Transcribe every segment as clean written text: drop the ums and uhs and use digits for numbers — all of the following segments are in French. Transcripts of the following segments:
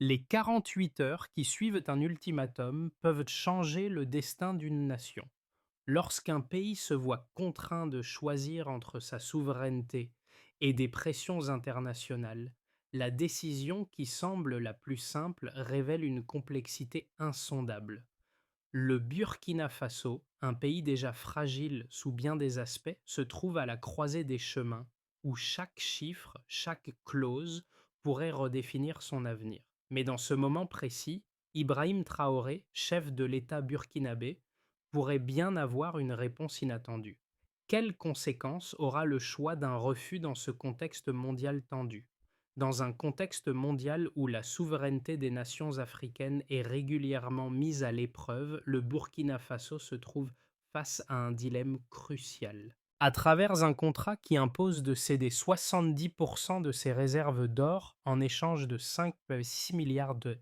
Les 48 heures qui suivent un ultimatum peuvent changer le destin d'une nation. Lorsqu'un pays se voit contraint de choisir entre sa souveraineté et des pressions internationales, la décision qui semble la plus simple révèle une complexité insondable. Le Burkina Faso, un pays déjà fragile sous bien des aspects, se trouve à la croisée des chemins où chaque chiffre, chaque clause pourrait redéfinir son avenir. Mais dans ce moment précis, Ibrahim Traoré, chef de l'État burkinabé, pourrait bien avoir une réponse inattendue. Quelles conséquences aura le choix d'un refus dans ce contexte mondial tendu? Dans un contexte mondial où la souveraineté des nations africaines est régulièrement mise à l'épreuve, le Burkina Faso se trouve face à un dilemme crucial. À travers un contrat qui impose de céder 70% de ses réserves d'or en échange de 5,6 milliards de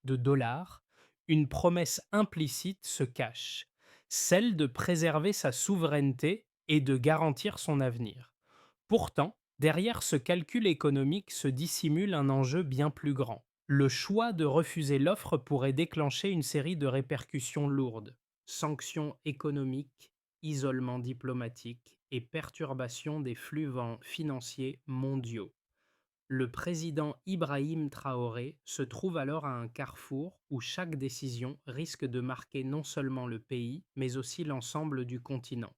dollars, une promesse implicite se cache, celle de préserver sa souveraineté et de garantir son avenir. Pourtant, derrière ce calcul économique se dissimule un enjeu bien plus grand. Le choix de refuser l'offre pourrait déclencher une série de répercussions lourdes: sanctions économiques, isolement diplomatique et perturbation des financiers mondiaux. Le président Ibrahim Traoré se trouve alors à un carrefour où chaque décision risque de marquer non seulement le pays, mais aussi l'ensemble du continent.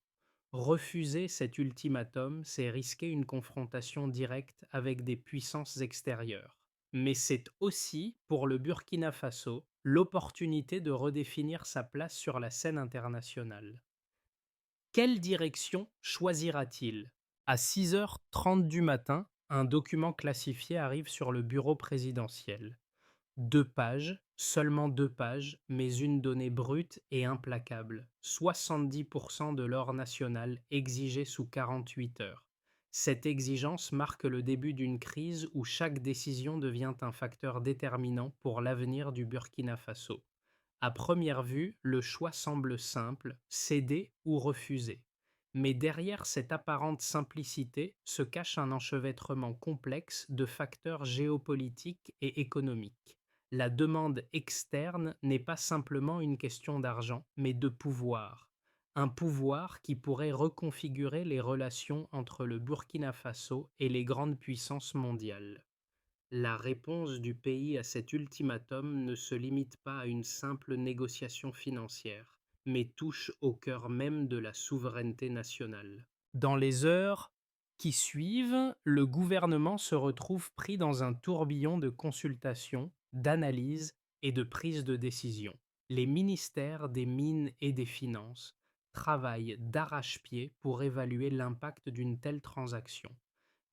Refuser cet ultimatum, c'est risquer une confrontation directe avec des puissances extérieures. Mais c'est aussi, pour le Burkina Faso, l'opportunité de redéfinir sa place sur la scène internationale. Quelle direction choisira-t-il? À 6h30 du matin, un document classifié arrive sur le bureau présidentiel. 2 pages, seulement 2 pages, mais une donnée brute et implacable: 70% de l'or national exigé sous 48 heures. Cette exigence marque le début d'une crise où chaque décision devient un facteur déterminant pour l'avenir du Burkina Faso. À première vue, le choix semble simple: céder ou refuser. Mais derrière cette apparente simplicité se cache un enchevêtrement complexe de facteurs géopolitiques et économiques. La demande externe n'est pas simplement une question d'argent, mais de pouvoir. Un pouvoir qui pourrait reconfigurer les relations entre le Burkina Faso et les grandes puissances mondiales. La réponse du pays à cet ultimatum ne se limite pas à une simple négociation financière, mais touche au cœur même de la souveraineté nationale. Dans les heures qui suivent, le gouvernement se retrouve pris dans un tourbillon de consultations, d'analyses et de prises de décision. Les ministères des Mines et des Finances travaillent d'arrache-pied pour évaluer l'impact d'une telle transaction.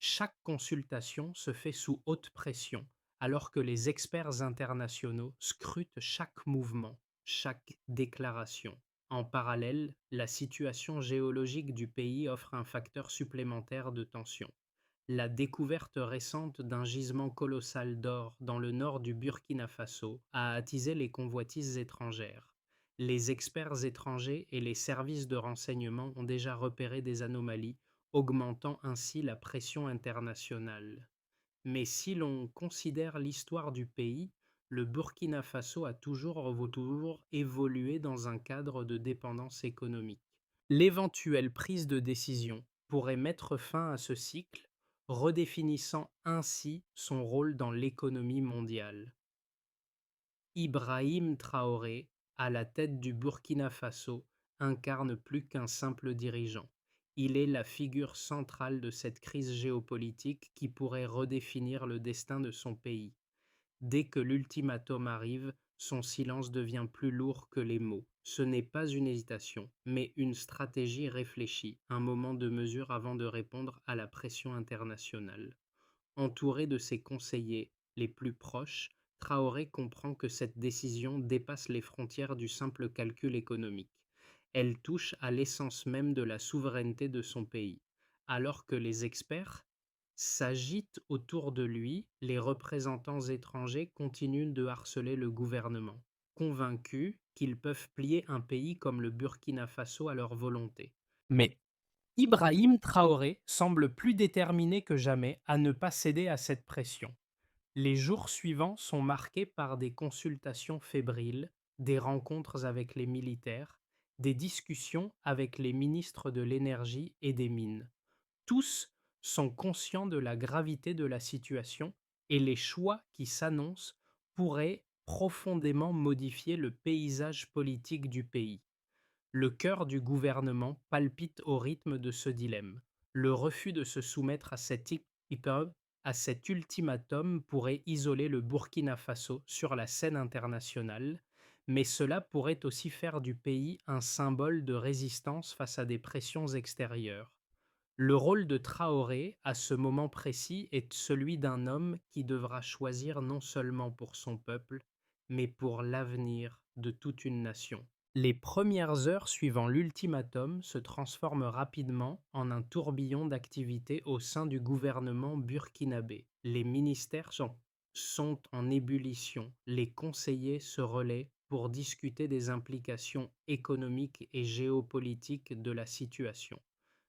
Chaque consultation se fait sous haute pression, alors que les experts internationaux scrutent chaque mouvement, chaque déclaration. En parallèle, la situation géologique du pays offre un facteur supplémentaire de tension. La découverte récente d'un gisement colossal d'or dans le nord du Burkina Faso a attisé les convoitises étrangères. Les experts étrangers et les services de renseignement ont déjà repéré des anomalies, augmentant ainsi la pression internationale. Mais si l'on considère l'histoire du pays, le Burkina Faso a toujours évolué dans un cadre de dépendance économique. L'éventuelle prise de décision pourrait mettre fin à ce cycle, redéfinissant ainsi son rôle dans l'économie mondiale. Ibrahim Traoré, à la tête du Burkina Faso, incarne plus qu'un simple dirigeant. Il est la figure centrale de cette crise géopolitique qui pourrait redéfinir le destin de son pays. Dès que l'ultimatum arrive, son silence devient plus lourd que les mots. Ce n'est pas une hésitation, mais une stratégie réfléchie, un moment de mesure avant de répondre à la pression internationale. Entouré de ses conseillers les plus proches, Traoré comprend que cette décision dépasse les frontières du simple calcul économique. Elle touche à l'essence même de la souveraineté de son pays. Alors que les experts s'agitent autour de lui, les représentants étrangers continuent de harceler le gouvernement, convaincus qu'ils peuvent plier un pays comme le Burkina Faso à leur volonté. Mais Ibrahim Traoré semble plus déterminé que jamais à ne pas céder à cette pression. Les jours suivants sont marqués par des consultations fébriles, des rencontres avec les militaires, des discussions avec les ministres de l'énergie et des mines. Tous sont conscients de la gravité de la situation et les choix qui s'annoncent pourraient profondément modifier le paysage politique du pays. Le cœur du gouvernement palpite au rythme de ce dilemme. Le refus de se soumettre à cet ultimatum pourrait isoler le Burkina Faso sur la scène internationale, mais cela pourrait aussi faire du pays un symbole de résistance face à des pressions extérieures. Le rôle de Traoré, à ce moment précis, est celui d'un homme qui devra choisir non seulement pour son peuple, mais pour l'avenir de toute une nation. Les premières heures suivant l'ultimatum se transforment rapidement en un tourbillon d'activités au sein du gouvernement burkinabé. Les ministères sont en ébullition, les conseillers se relaient pour discuter des implications économiques et géopolitiques de la situation.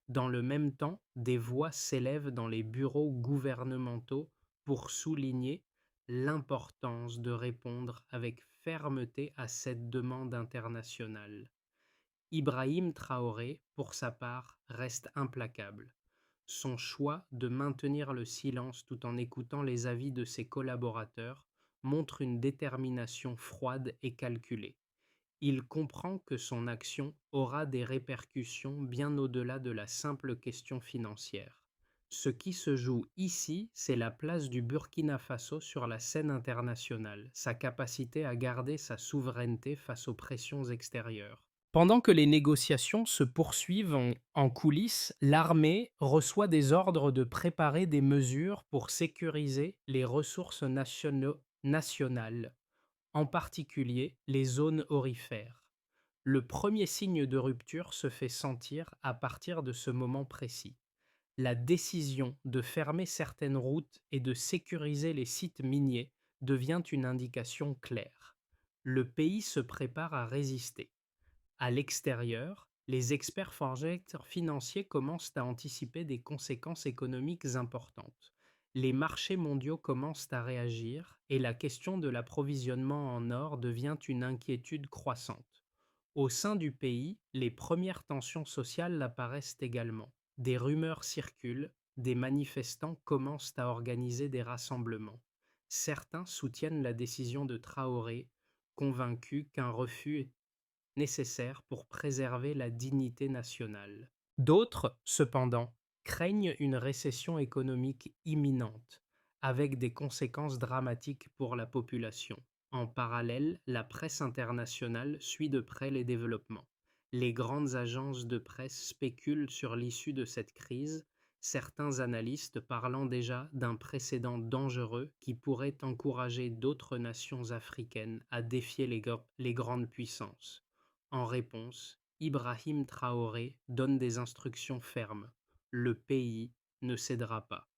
Dans le même temps, des voix s'élèvent dans les bureaux gouvernementaux pour souligner l'importance de répondre avec fermeté à cette demande internationale. Ibrahim Traoré, pour sa part, reste implacable. Son choix de maintenir le silence tout en écoutant les avis de ses collaborateurs montre une détermination froide et calculée. Il comprend que son action aura des répercussions bien au-delà de la simple question financière. Ce qui se joue ici, c'est la place du Burkina Faso sur la scène internationale, sa capacité à garder sa souveraineté face aux pressions extérieures. Pendant que les négociations se poursuivent en coulisses, l'armée reçoit des ordres de préparer des mesures pour sécuriser les ressources nationales, en particulier les zones aurifères. Le premier signe de rupture se fait sentir à partir de ce moment précis. La décision de fermer certaines routes et de sécuriser les sites miniers devient une indication claire. Le pays se prépare à résister. À l'extérieur, les experts financiers commencent à anticiper des conséquences économiques importantes. Les marchés mondiaux commencent à réagir et la question de l'approvisionnement en or devient une inquiétude croissante. Au sein du pays, les premières tensions sociales apparaissent également. Des rumeurs circulent, des manifestants commencent à organiser des rassemblements. Certains soutiennent la décision de Traoré, convaincus qu'un refus nécessaires pour préserver la dignité nationale. D'autres, cependant, craignent une récession économique imminente, avec des conséquences dramatiques pour la population. En parallèle, la presse internationale suit de près les développements. Les grandes agences de presse spéculent sur l'issue de cette crise, certains analystes parlant déjà d'un précédent dangereux qui pourrait encourager d'autres nations africaines à défier les grandes puissances. En réponse, Ibrahim Traoré donne des instructions fermes. Le pays ne cédera pas.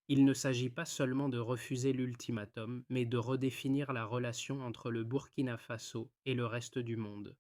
Il ne s'agit pas seulement de refuser l'ultimatum, mais de redéfinir la relation entre le Burkina Faso et le reste du monde.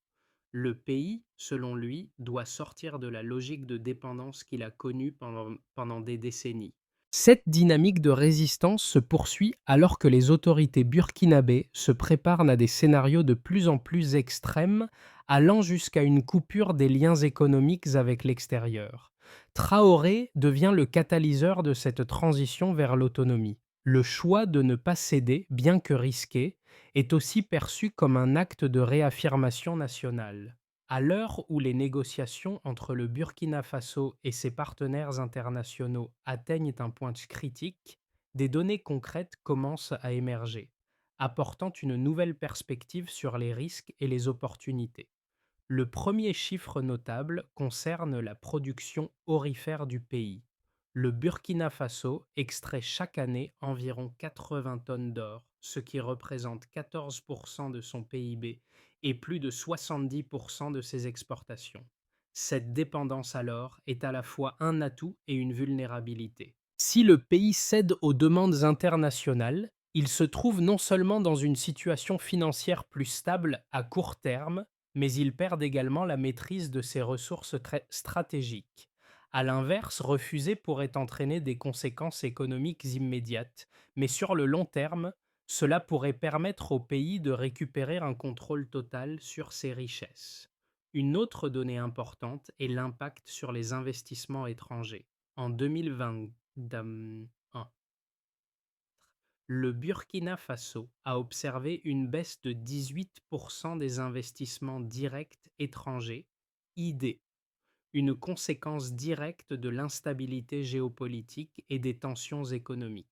Le pays, selon lui, doit sortir de la logique de dépendance qu'il a connue pendant des décennies. Cette dynamique de résistance se poursuit alors que les autorités burkinabées se préparent à des scénarios de plus en plus extrêmes, allant jusqu'à une coupure des liens économiques avec l'extérieur. Traoré devient le catalyseur de cette transition vers l'autonomie. Le choix de ne pas céder, bien que risqué, est aussi perçu comme un acte de réaffirmation nationale. À l'heure où les négociations entre le Burkina Faso et ses partenaires internationaux atteignent un point critique, des données concrètes commencent à émerger, apportant une nouvelle perspective sur les risques et les opportunités. Le premier chiffre notable concerne la production aurifère du pays. Le Burkina Faso extrait chaque année environ 80 tonnes d'or, ce qui représente 14% de son PIB et plus de 70% de ses exportations. Cette dépendance alors est à la fois un atout et une vulnérabilité. Si le pays cède aux demandes internationales, il se trouve non seulement dans une situation financière plus stable à court terme, mais il perd également la maîtrise de ses ressources stratégiques. À l'inverse, refuser pourrait entraîner des conséquences économiques immédiates, mais sur le long terme, cela pourrait permettre au pays de récupérer un contrôle total sur ses richesses. Une autre donnée importante est l'impact sur les investissements étrangers. En 2021, le Burkina Faso a observé une baisse de 18% des investissements directs étrangers, ID, une conséquence directe de l'instabilité géopolitique et des tensions économiques.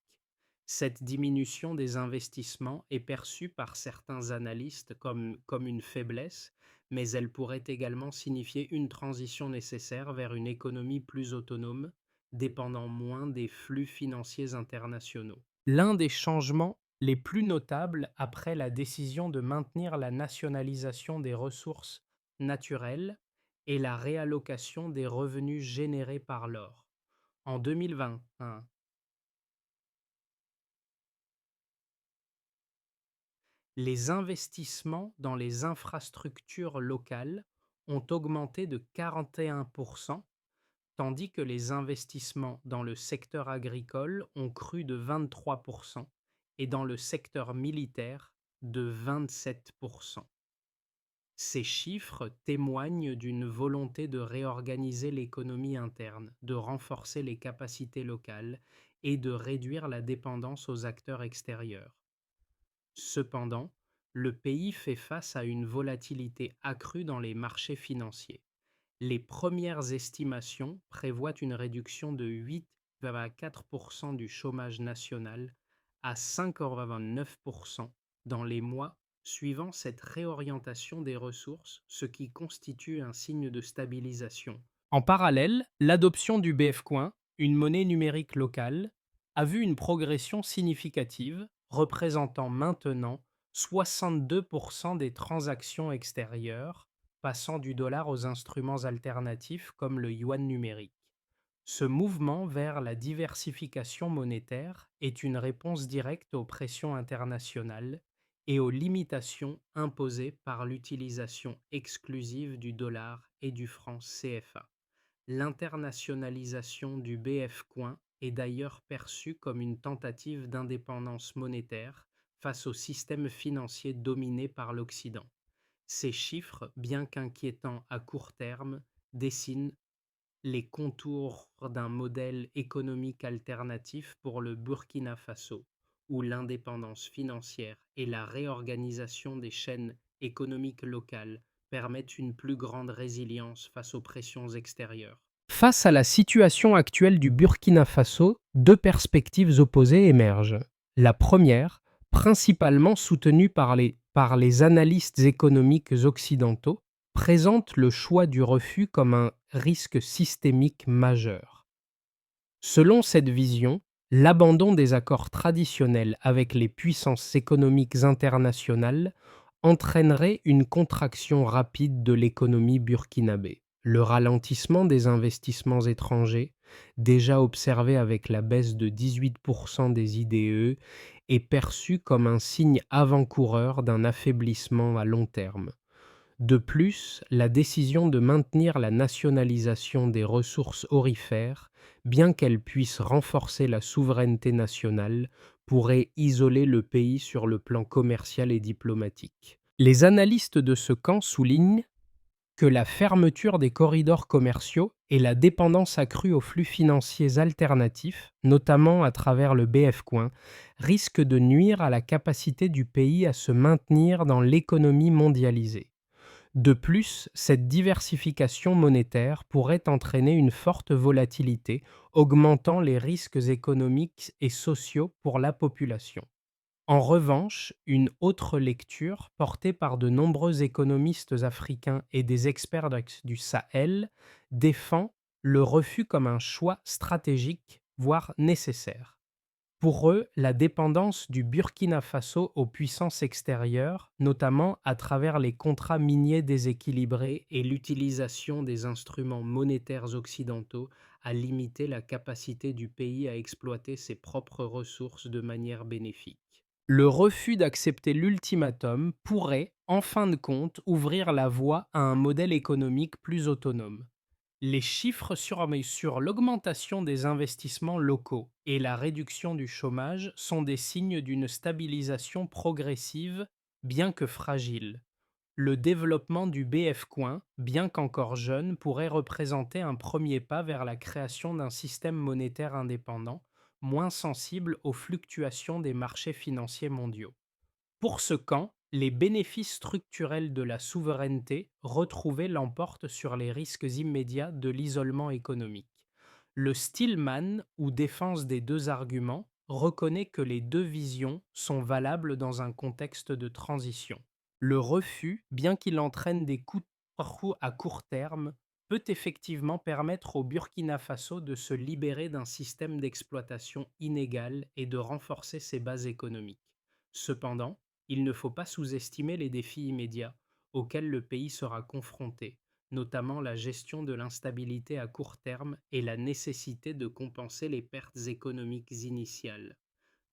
Cette diminution des investissements est perçue par certains analystes comme une faiblesse, mais elle pourrait également signifier une transition nécessaire vers une économie plus autonome, dépendant moins des flux financiers internationaux. L'un des changements les plus notables après la décision de maintenir la nationalisation des ressources naturelles et la réallocation des revenus générés par l'or. En 2021, les investissements dans les infrastructures locales ont augmenté de 41%, tandis que les investissements dans le secteur agricole ont cru de 23% et dans le secteur militaire de 27%. Ces chiffres témoignent d'une volonté de réorganiser l'économie interne, de renforcer les capacités locales et de réduire la dépendance aux acteurs extérieurs. Cependant, le pays fait face à une volatilité accrue dans les marchés financiers. Les premières estimations prévoient une réduction de 8,4% du chômage national à 5,9% dans les mois suivant cette réorientation des ressources, ce qui constitue un signe de stabilisation. En parallèle, l'adoption du BF-Coin, une monnaie numérique locale, a vu une progression significative, représentant maintenant 62% des transactions extérieures, passant du dollar aux instruments alternatifs comme le yuan numérique. Ce mouvement vers la diversification monétaire est une réponse directe aux pressions internationales et aux limitations imposées par l'utilisation exclusive du dollar et du franc CFA. L'internationalisation du BF-Coin est d'ailleurs perçue comme une tentative d'indépendance monétaire face au système financier dominé par l'Occident. Ces chiffres, bien qu'inquiétants à court terme, dessinent les contours d'un modèle économique alternatif pour le Burkina Faso, où l'indépendance financière et la réorganisation des chaînes économiques locales permettent une plus grande résilience face aux pressions extérieures. Face à la situation actuelle du Burkina Faso, deux perspectives opposées émergent. La première, principalement soutenue par les analystes économiques occidentaux, présente le choix du refus comme un risque systémique majeur. Selon cette vision, l'abandon des accords traditionnels avec les puissances économiques internationales entraînerait une contraction rapide de l'économie burkinabé. Le ralentissement des investissements étrangers, déjà observé avec la baisse de 18% des IDE, est perçu comme un signe avant-coureur d'un affaiblissement à long terme. De plus, la décision de maintenir la nationalisation des ressources aurifères, bien qu'elle puisse renforcer la souveraineté nationale, pourrait isoler le pays sur le plan commercial et diplomatique. Les analystes de ce camp soulignent que la fermeture des corridors commerciaux et la dépendance accrue aux flux financiers alternatifs, notamment à travers le BF-Coin, risquent de nuire à la capacité du pays à se maintenir dans l'économie mondialisée. De plus, cette diversification monétaire pourrait entraîner une forte volatilité, augmentant les risques économiques et sociaux pour la population. En revanche, une autre lecture, portée par de nombreux économistes africains et des experts du Sahel, défend le refus comme un choix stratégique, voire nécessaire. Pour eux, la dépendance du Burkina Faso aux puissances extérieures, notamment à travers les contrats miniers déséquilibrés et l'utilisation des instruments monétaires occidentaux, a limité la capacité du pays à exploiter ses propres ressources de manière bénéfique. Le refus d'accepter l'ultimatum pourrait, en fin de compte, ouvrir la voie à un modèle économique plus autonome. Les chiffres sur l'augmentation des investissements locaux et la réduction du chômage sont des signes d'une stabilisation progressive, bien que fragile. Le développement du BF Coin, bien qu'encore jeune, pourrait représenter un premier pas vers la création d'un système monétaire indépendant, moins sensible aux fluctuations des marchés financiers mondiaux. Pour ce camp, les bénéfices structurels de la souveraineté retrouvée l'emportent sur les risques immédiats de l'isolement économique. Le Stillman, ou défense des deux arguments, reconnaît que les deux visions sont valables dans un contexte de transition. Le refus, bien qu'il entraîne des coûts à court terme, peut effectivement permettre au Burkina Faso de se libérer d'un système d'exploitation inégal et de renforcer ses bases économiques. Cependant, il ne faut pas sous-estimer les défis immédiats auxquels le pays sera confronté, notamment la gestion de l'instabilité à court terme et la nécessité de compenser les pertes économiques initiales.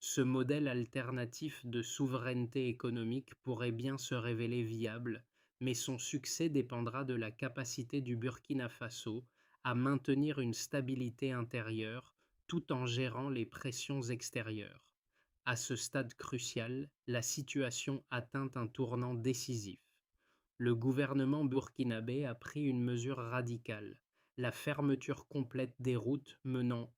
Ce modèle alternatif de souveraineté économique pourrait bien se révéler viable, mais son succès dépendra de la capacité du Burkina Faso à maintenir une stabilité intérieure tout en gérant les pressions extérieures. À ce stade crucial, la situation atteint un tournant décisif. Le gouvernement burkinabé a pris une mesure radicale, la fermeture complète des routes menant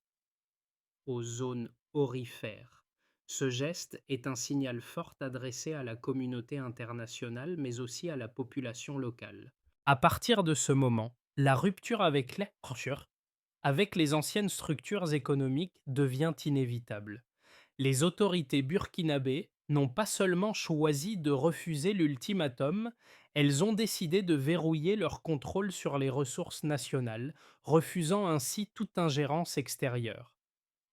aux zones aurifères. Ce geste est un signal fort adressé à la communauté internationale, mais aussi à la population locale. À partir de ce moment, la rupture avec les anciennes structures économiques devient inévitable. Les autorités burkinabées n'ont pas seulement choisi de refuser l'ultimatum, elles ont décidé de verrouiller leur contrôle sur les ressources nationales, refusant ainsi toute ingérence extérieure.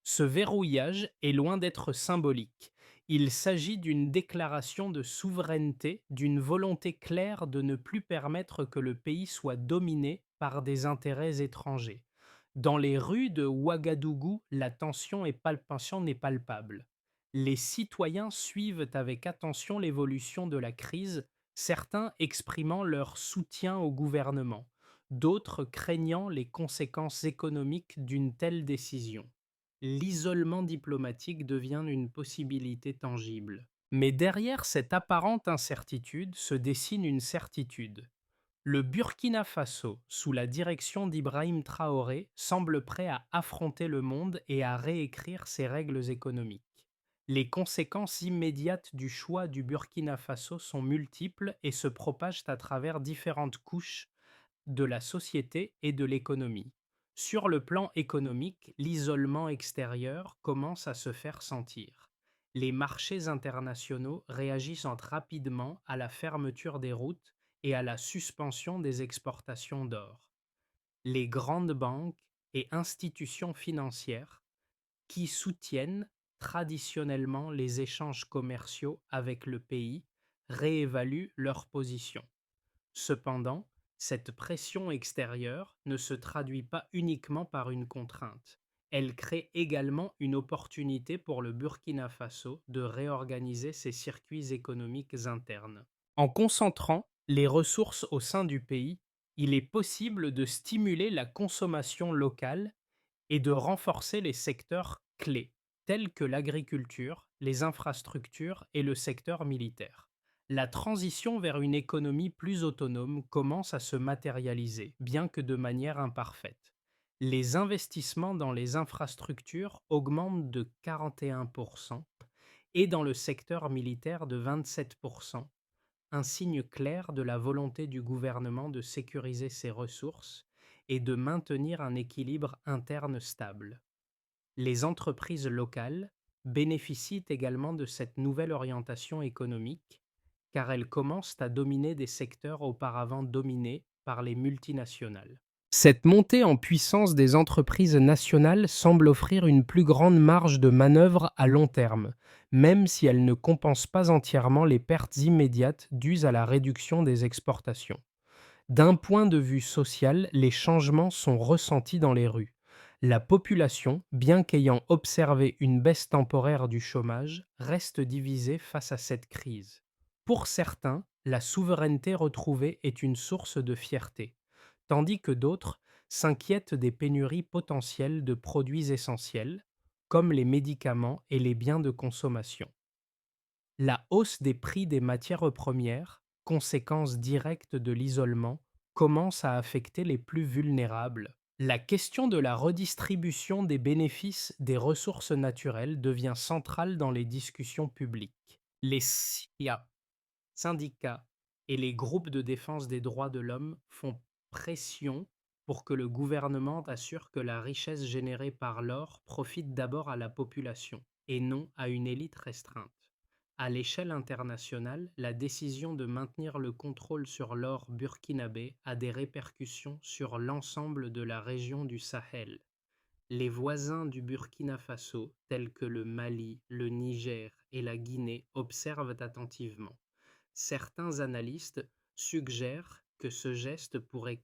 Ce verrouillage est loin d'être symbolique. Il s'agit d'une déclaration de souveraineté, d'une volonté claire de ne plus permettre que le pays soit dominé par des intérêts étrangers. Dans les rues de Ouagadougou, la tension n'est palpable. Les citoyens suivent avec attention l'évolution de la crise, certains exprimant leur soutien au gouvernement, d'autres craignant les conséquences économiques d'une telle décision. L'isolement diplomatique devient une possibilité tangible. Mais derrière cette apparente incertitude se dessine une certitude. Le Burkina Faso, sous la direction d'Ibrahim Traoré, semble prêt à affronter le monde et à réécrire ses règles économiques. Les conséquences immédiates du choix du Burkina Faso sont multiples et se propagent à travers différentes couches de la société et de l'économie. Sur le plan économique, l'isolement extérieur commence à se faire sentir. Les marchés internationaux réagissent rapidement à la fermeture des routes et à la suspension des exportations d'or. Les grandes banques et institutions financières qui soutiennent traditionnellement les échanges commerciaux avec le pays réévaluent leur position. Cependant, cette pression extérieure ne se traduit pas uniquement par une contrainte. Elle crée également une opportunité pour le Burkina Faso de réorganiser ses circuits économiques internes. En concentrant les ressources au sein du pays, il est possible de stimuler la consommation locale et de renforcer les secteurs clés, tels que l'agriculture, les infrastructures et le secteur militaire. La transition vers une économie plus autonome commence à se matérialiser, bien que de manière imparfaite. Les investissements dans les infrastructures augmentent de 41% et dans le secteur militaire de 27%, un signe clair de la volonté du gouvernement de sécuriser ses ressources et de maintenir un équilibre interne stable. Les entreprises locales bénéficient également de cette nouvelle orientation économique car elles commencent à dominer des secteurs auparavant dominés par les multinationales. Cette montée en puissance des entreprises nationales semble offrir une plus grande marge de manœuvre à long terme, même si elle ne compense pas entièrement les pertes immédiates dues à la réduction des exportations. D'un point de vue social, les changements sont ressentis dans les rues. La population, bien qu'ayant observé une baisse temporaire du chômage, reste divisée face à cette crise. Pour certains, la souveraineté retrouvée est une source de fierté, tandis que d'autres s'inquiètent des pénuries potentielles de produits essentiels, comme les médicaments et les biens de consommation. La hausse des prix des matières premières, conséquence directe de l'isolement, commence à affecter les plus vulnérables. La question de la redistribution des bénéfices des ressources naturelles devient centrale dans les discussions publiques. Les SIA, syndicats et les groupes de défense des droits de l'homme font pression pour que le gouvernement assure que la richesse générée par l'or profite d'abord à la population et non à une élite restreinte. À l'échelle internationale, la décision de maintenir le contrôle sur l'or burkinabé a des répercussions sur l'ensemble de la région du Sahel. Les voisins du Burkina Faso, tels que le Mali, le Niger et la Guinée, observent attentivement. Certains analystes suggèrent que ce geste pourrait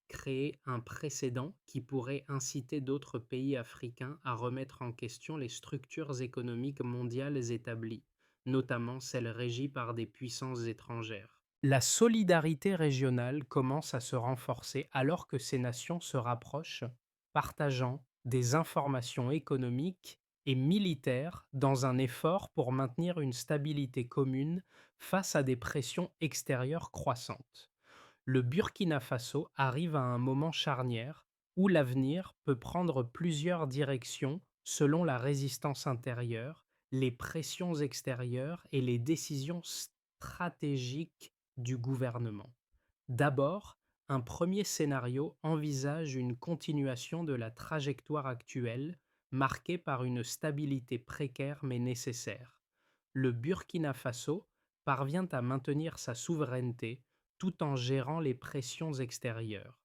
créer un précédent qui pourrait inciter d'autres pays africains à remettre en question les structures économiques mondiales établies, notamment celles régies par des puissances étrangères. La solidarité régionale commence à se renforcer alors que ces nations se rapprochent, partageant des informations économiques et militaires dans un effort pour maintenir une stabilité commune face à des pressions extérieures croissantes. Le Burkina Faso arrive à un moment charnière où l'avenir peut prendre plusieurs directions selon la résistance intérieure, les pressions extérieures et les décisions stratégiques du gouvernement. D'abord, un premier scénario envisage une continuation de la trajectoire actuelle, marquée par une stabilité précaire mais nécessaire. Le Burkina Faso parvient à maintenir sa souveraineté tout en gérant les pressions extérieures.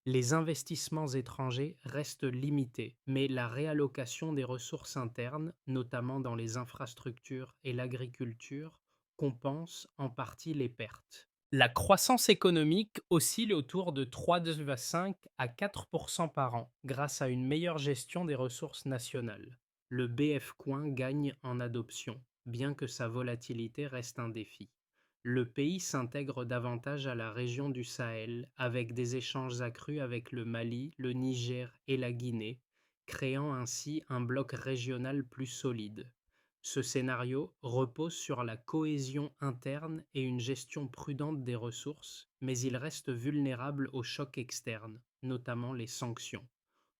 Les investissements étrangers restent limités, mais la réallocation des ressources internes, notamment dans les infrastructures et l'agriculture, compense en partie les pertes. La croissance économique oscille autour de 3,5 à 4 par an grâce à une meilleure gestion des ressources nationales. Le BF Coin gagne en adoption, bien que sa volatilité reste un défi. Le pays s'intègre davantage à la région du Sahel avec des échanges accrus avec le Mali, le Niger et la Guinée, créant ainsi un bloc régional plus solide. Ce scénario repose sur la cohésion interne et une gestion prudente des ressources, mais il reste vulnérable aux chocs externes, notamment les sanctions.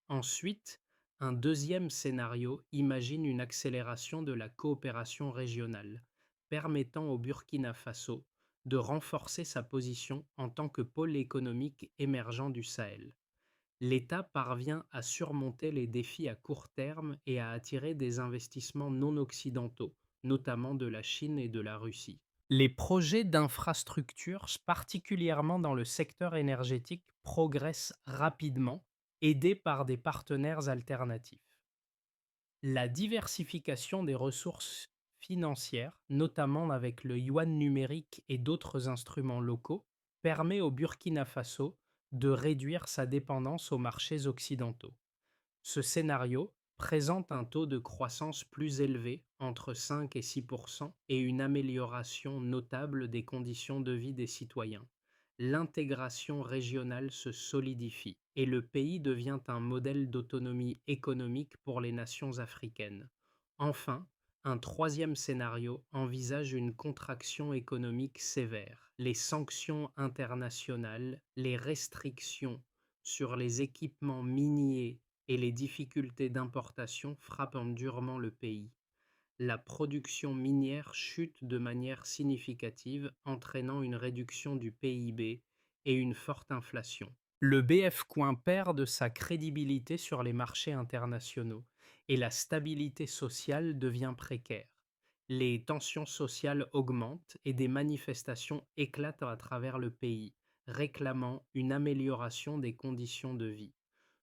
Ensuite, un deuxième scénario imagine une accélération de la coopération régionale, permettant au Burkina Faso de renforcer sa position en tant que pôle économique émergent du Sahel. L'État parvient à surmonter les défis à court terme et à attirer des investissements non occidentaux, notamment de la Chine et de la Russie. Les projets d'infrastructures, particulièrement dans le secteur énergétique, progressent rapidement, aidés par des partenaires alternatifs. La diversification des ressources financières, notamment avec le yuan numérique et d'autres instruments locaux, permet au Burkina Faso de réduire sa dépendance aux marchés occidentaux. Ce scénario présente un taux de croissance plus élevé, entre 5 et 6 et une amélioration notable des conditions de vie des citoyens. L'intégration régionale se solidifie et le pays devient un modèle d'autonomie économique pour les nations africaines. Enfin, un troisième scénario envisage une contraction économique sévère. Les sanctions internationales, les restrictions sur les équipements miniers et les difficultés d'importation frappent durement le pays. La production minière chute de manière significative, entraînant une réduction du PIB et une forte inflation. Le BF Coin perd de sa crédibilité sur les marchés internationaux et la stabilité sociale devient précaire. Les tensions sociales augmentent et des manifestations éclatent à travers le pays, réclamant une amélioration des conditions de vie.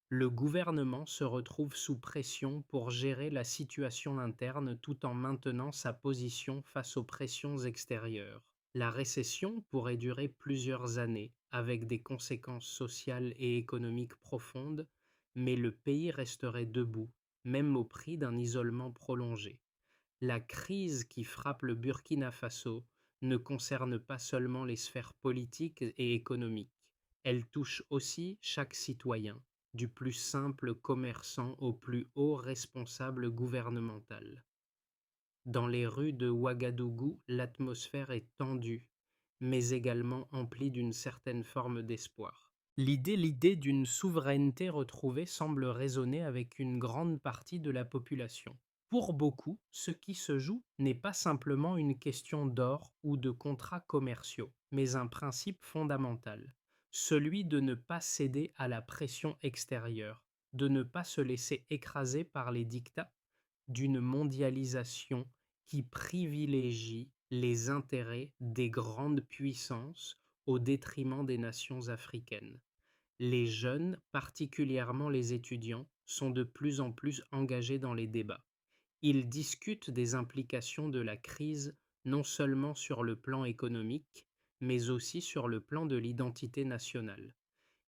Le gouvernement se retrouve sous pression pour gérer la situation interne tout en maintenant sa position face aux pressions extérieures. La récession pourrait durer plusieurs années, avec des conséquences sociales et économiques profondes, mais le pays resterait debout, même au prix d'un isolement prolongé. La crise qui frappe le Burkina Faso ne concerne pas seulement les sphères politiques et économiques, elle touche aussi chaque citoyen. du plus simple commerçant au plus haut responsable gouvernemental. Dans les rues de Ouagadougou, l'atmosphère est tendue, mais également emplie d'une certaine forme d'espoir. L'idée d'une souveraineté retrouvée semble résonner avec une grande partie de la population. Pour beaucoup, ce qui se joue n'est pas simplement une question d'or ou de contrats commerciaux, mais un principe fondamental, celui de ne pas céder à la pression extérieure, de ne pas se laisser écraser par les dictats d'une mondialisation qui privilégie les intérêts des grandes puissances au détriment des nations africaines. Les jeunes, particulièrement les étudiants, sont de plus en plus engagés dans les débats. Ils discutent des implications de la crise non seulement sur le plan économique, mais aussi sur le plan de l'identité nationale.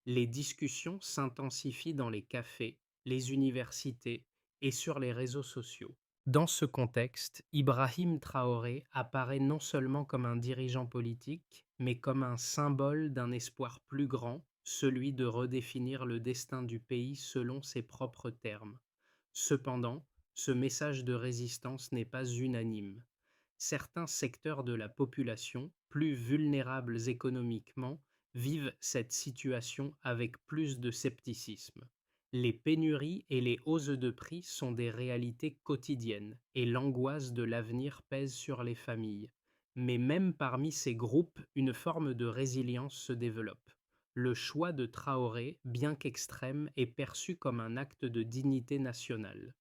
Les discussions s'intensifient dans les cafés, les universités et sur les réseaux sociaux. Dans ce contexte, Ibrahim Traoré apparaît non seulement comme un dirigeant politique, mais comme un symbole d'un espoir plus grand, celui de redéfinir le destin du pays selon ses propres termes. Cependant, ce message de résistance n'est pas unanime. Certains secteurs de la population, plus vulnérables économiquement, vivent cette situation avec plus de scepticisme. Les pénuries et les hausses de prix sont des réalités quotidiennes et l'angoisse de l'avenir pèse sur les familles. Mais même parmi ces groupes, une forme de résilience se développe. Le choix de Traoré, bien qu'extrême, est perçu comme un acte de dignité nationale.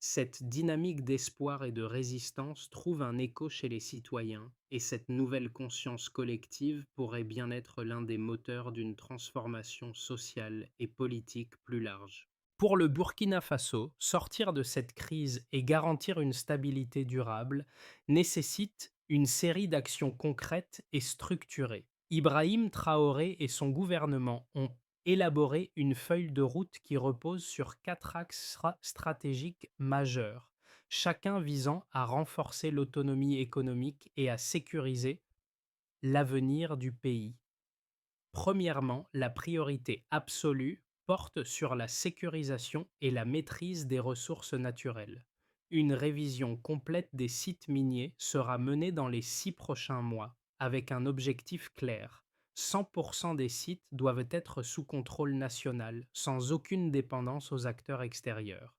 Cette dynamique d'espoir et de résistance trouve un écho chez les citoyens, et cette nouvelle conscience collective pourrait bien être l'un des moteurs d'une transformation sociale et politique plus large. Pour le Burkina Faso, sortir de cette crise et garantir une stabilité durable nécessite une série d'actions concrètes et structurées. Ibrahim Traoré et son gouvernement ont élaboré une feuille de route qui repose sur 4 axes stratégiques majeurs, chacun visant à renforcer l'autonomie économique et à sécuriser l'avenir du pays. Premièrement, la priorité absolue porte sur la sécurisation et la maîtrise des ressources naturelles. Une révision complète des sites miniers sera menée dans les 6 prochains mois, avec un objectif clair. 100% des sites doivent être sous contrôle national, sans aucune dépendance aux acteurs extérieurs.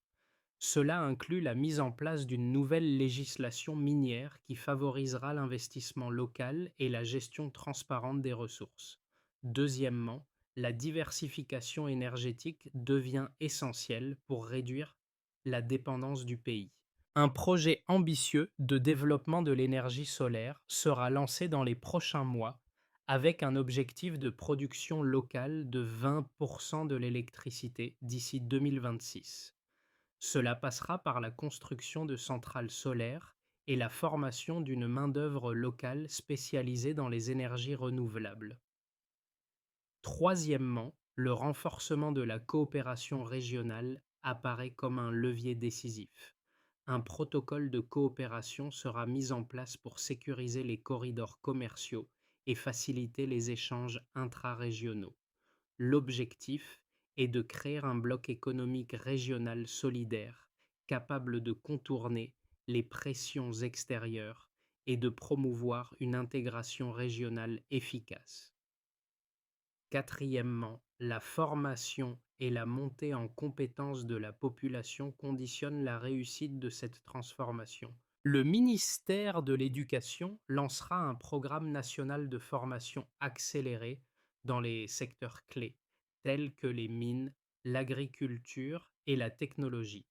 Cela inclut la mise en place d'une nouvelle législation minière qui favorisera l'investissement local et la gestion transparente des ressources. Deuxièmement, la diversification énergétique devient essentielle pour réduire la dépendance du pays. Un projet ambitieux de développement de l'énergie solaire sera lancé dans les prochains mois avec un objectif de production locale de 20% de l'électricité d'ici 2026. Cela passera par la construction de centrales solaires et la formation d'une main-d'œuvre locale spécialisée dans les énergies renouvelables. Troisièmement, le renforcement de la coopération régionale apparaît comme un levier décisif. Un protocole de coopération sera mis en place pour sécuriser les corridors commerciaux et faciliter les échanges intra-régionaux. L'objectif est de créer un bloc économique régional solidaire, capable de contourner les pressions extérieures et de promouvoir une intégration régionale efficace. Quatrièmement, la formation et la montée en compétences de la population conditionnent la réussite de cette transformation. Le ministère de l'Éducation lancera un programme national de formation accélérée dans les secteurs clés, tels que les mines, l'agriculture et la technologie.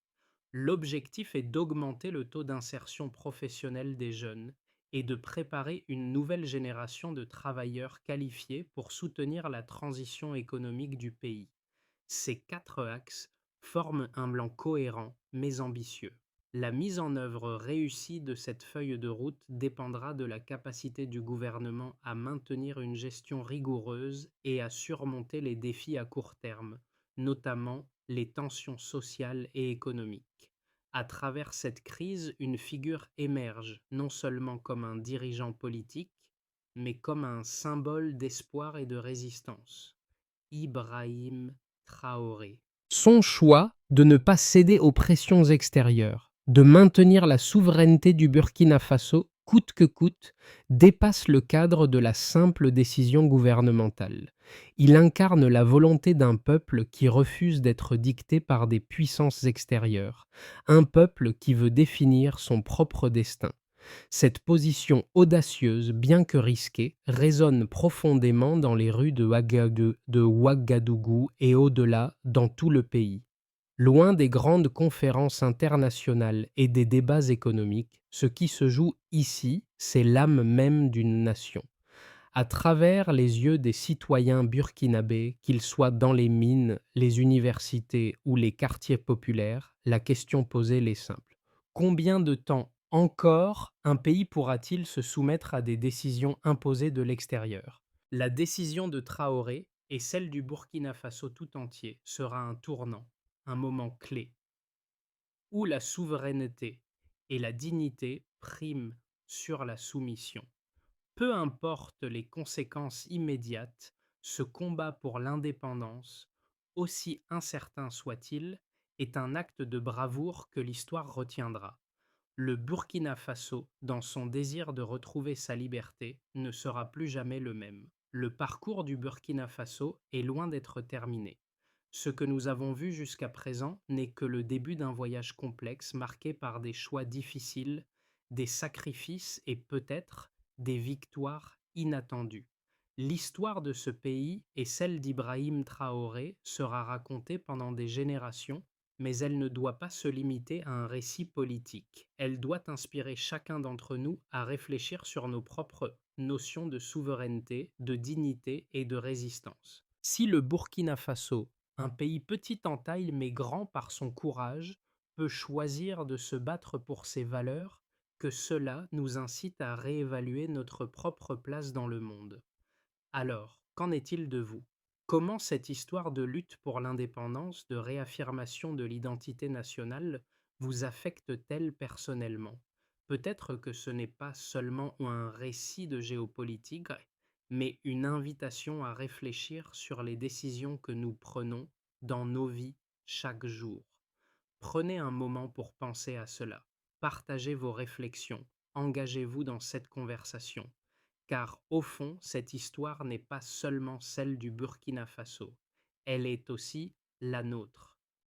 L'objectif est d'augmenter le taux d'insertion professionnelle des jeunes et de préparer une nouvelle génération de travailleurs qualifiés pour soutenir la transition économique du pays. Ces 4 axes forment un plan cohérent mais ambitieux. La mise en œuvre réussie de cette feuille de route dépendra de la capacité du gouvernement à maintenir une gestion rigoureuse et à surmonter les défis à court terme, notamment les tensions sociales et économiques. À travers cette crise, une figure émerge, non seulement comme un dirigeant politique, mais comme un symbole d'espoir et de résistance. Ibrahim Traoré. Son choix de ne pas céder aux pressions extérieures, de maintenir la souveraineté du Burkina Faso coûte que coûte, dépasse le cadre de la simple décision gouvernementale. Il incarne la volonté d'un peuple qui refuse d'être dicté par des puissances extérieures, un peuple qui veut définir son propre destin. Cette position audacieuse, bien que risquée, résonne profondément dans les rues de Ouagadougou et au-delà dans tout le pays. Loin des grandes conférences internationales et des débats économiques, ce qui se joue ici, c'est l'âme même d'une nation. À travers les yeux des citoyens burkinabés, qu'ils soient dans les mines, les universités ou les quartiers populaires, la question posée est simple. Combien de temps encore un pays pourra-t-il se soumettre à des décisions imposées de l'extérieur? La décision de Traoré et celle du Burkina Faso tout entier sera un tournant, un moment clé, où la souveraineté et la dignité priment sur la soumission. Peu importe les conséquences immédiates, ce combat pour l'indépendance, aussi incertain soit-il, est un acte de bravoure que l'histoire retiendra. Le Burkina Faso, dans son désir de retrouver sa liberté, ne sera plus jamais le même. Le parcours du Burkina Faso est loin d'être terminé. Ce que nous avons vu jusqu'à présent n'est que le début d'un voyage complexe marqué par des choix difficiles, des sacrifices et peut-être des victoires inattendues. L'histoire de ce pays et celle d'Ibrahim Traoré sera racontée pendant des générations, mais elle ne doit pas se limiter à un récit politique. Elle doit inspirer chacun d'entre nous à réfléchir sur nos propres notions de souveraineté, de dignité et de résistance. Si le Burkina Faso, un pays petit en taille mais grand par son courage, peut choisir de se battre pour ses valeurs, que cela nous incite à réévaluer notre propre place dans le monde. Alors, qu'en est-il de vous? Comment cette histoire de lutte pour l'indépendance, de réaffirmation de l'identité nationale, vous affecte-t-elle personnellement? Peut-être que ce n'est pas seulement un récit de géopolitique, mais une invitation à réfléchir sur les décisions que nous prenons dans nos vies chaque jour. Prenez un moment pour penser à cela. Partagez vos réflexions. Engagez-vous dans cette conversation. Car au fond, cette histoire n'est pas seulement celle du Burkina Faso, elle est aussi la nôtre.